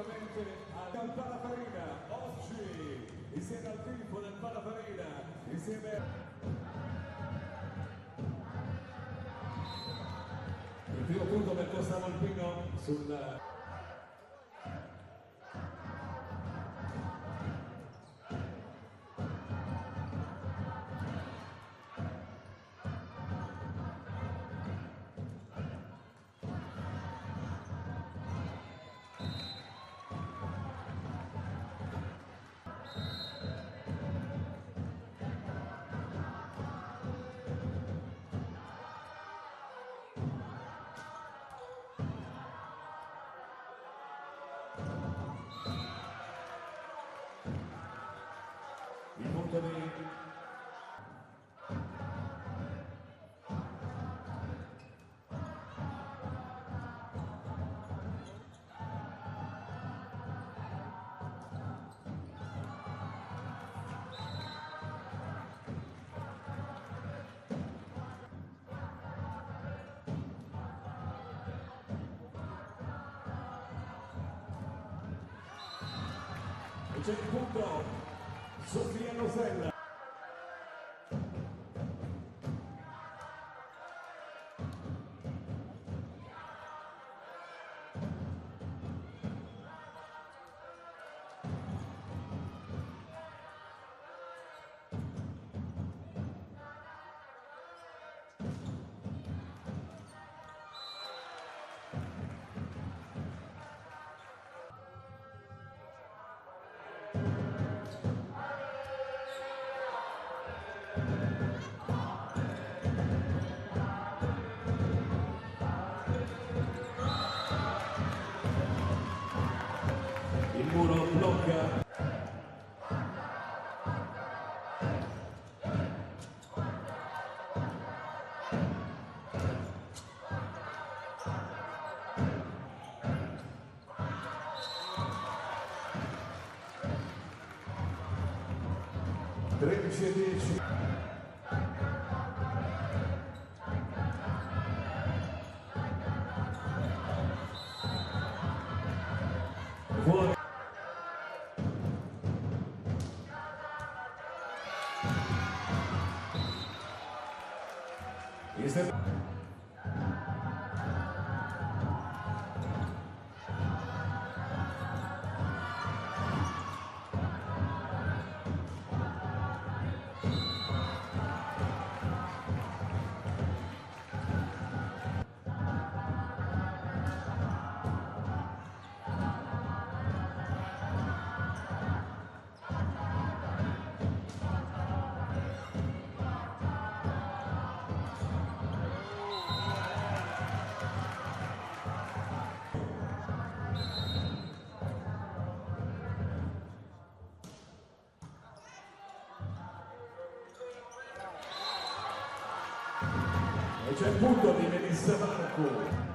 direttamente al Palafarina, oggi insieme al tifo del Palafarina, insieme il primo punto per Costa Volpino sul il punto di c'è il punto Sofia Rosella. Il muro blocca. Tredici e 10. Fuori. E c'è il punto di Melissa Marco.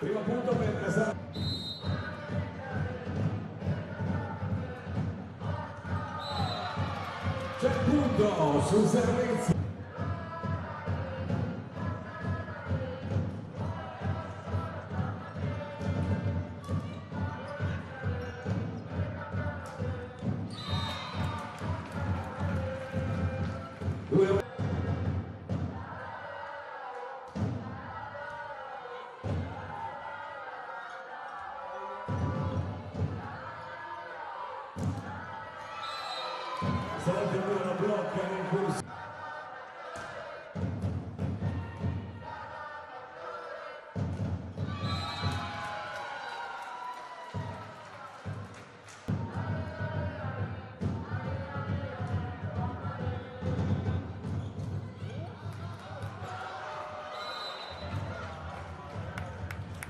Primo punto per Casale. C'è il punto sul servizio. stavolta il Milan blocca nel corso.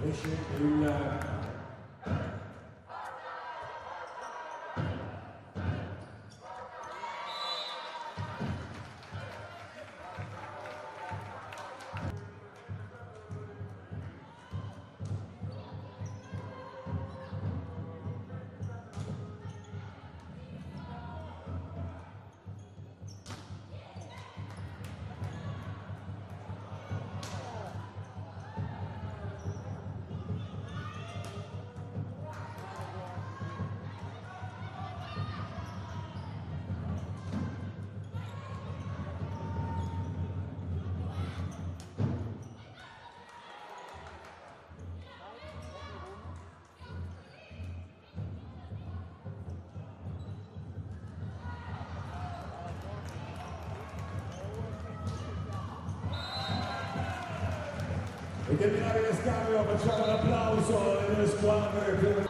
Esce il e terminare lo scambio, facciamo l'applauso alle squadre per...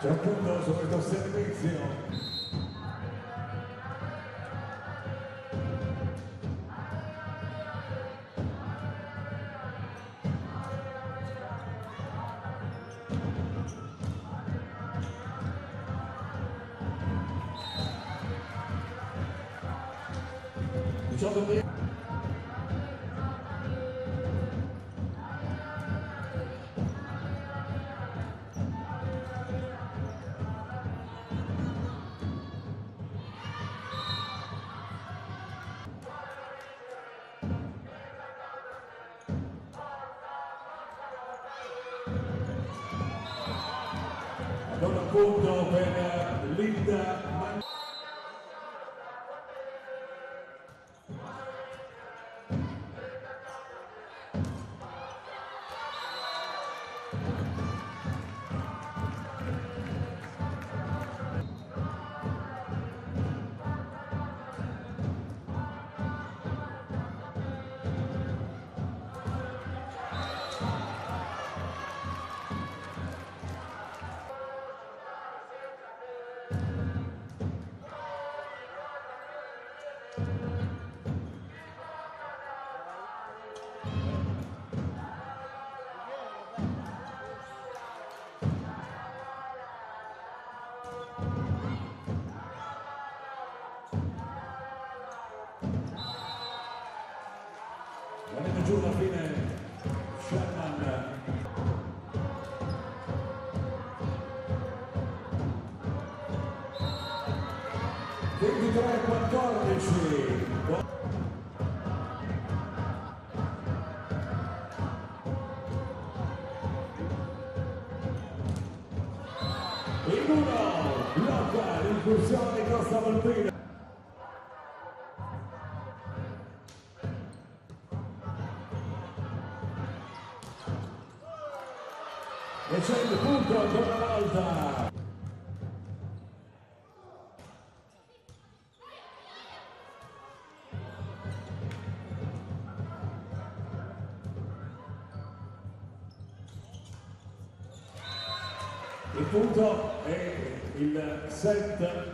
C'è un punto su questo servizio. Non appunto per Linda. Venendo giù alla fine Sherman. Ventitré 14. Il muro blocca l'incursione di Costa Volpina. E c'è il punto ancora una volta. Il punto è il set.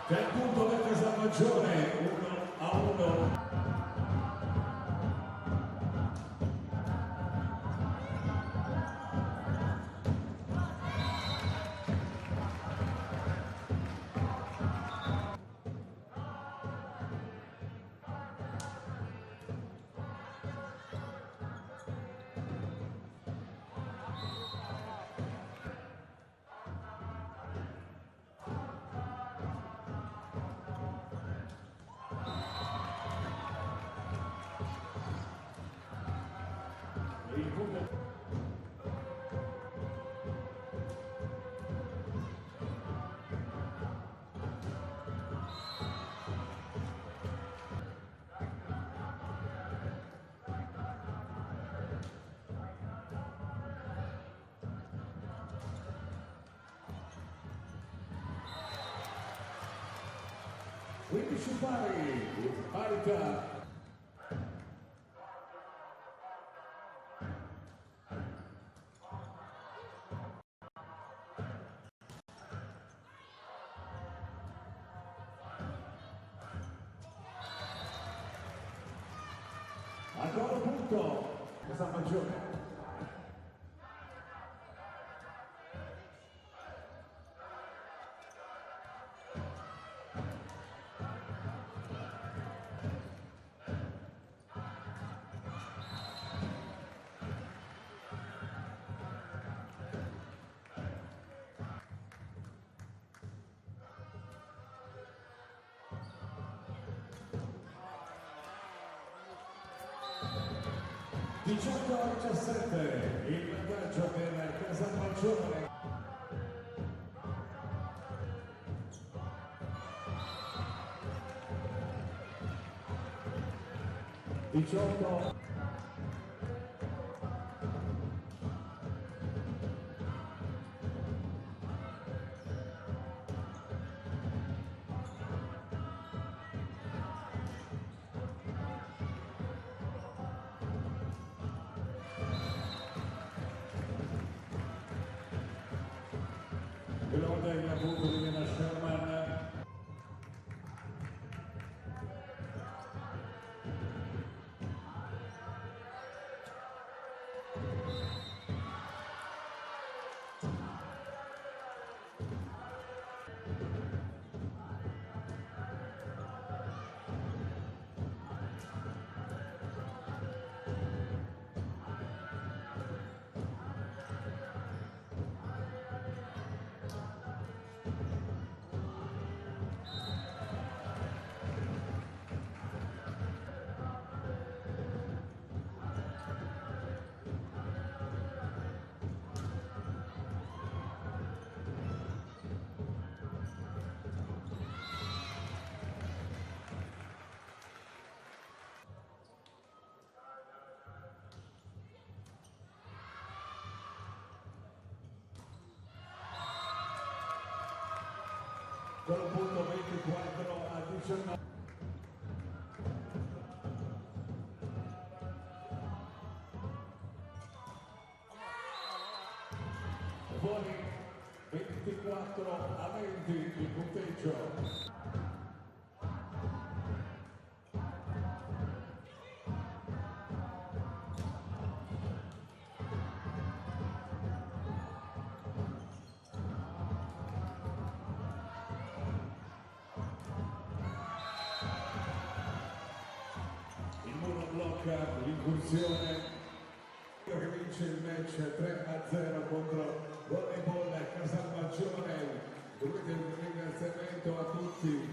C'è il punto del Casalmaggiore, 1-1. Il punto. Quindi ci parità. Ancora un punto, Casalmaggiore. A 17, il vantaggio per Casalmaggiore. 18. Pilota il punto di Lena Sherman. Con il punto 24-19. Fuori 24-20 il punteggio. L'incursione che vince il match 3-0 contro Volleyball Casalmaggiore. Dovete un ringraziamento a tutti.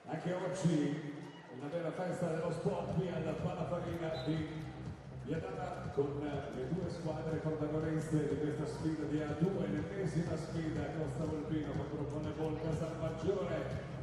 Anche oggi una vera festa dello sport qui alla Palafarina di Viadana con le due squadre protagoniste di questa sfida di A2, l'ennesima sfida Costa Volpino contro Volleyball Casalmaggiore.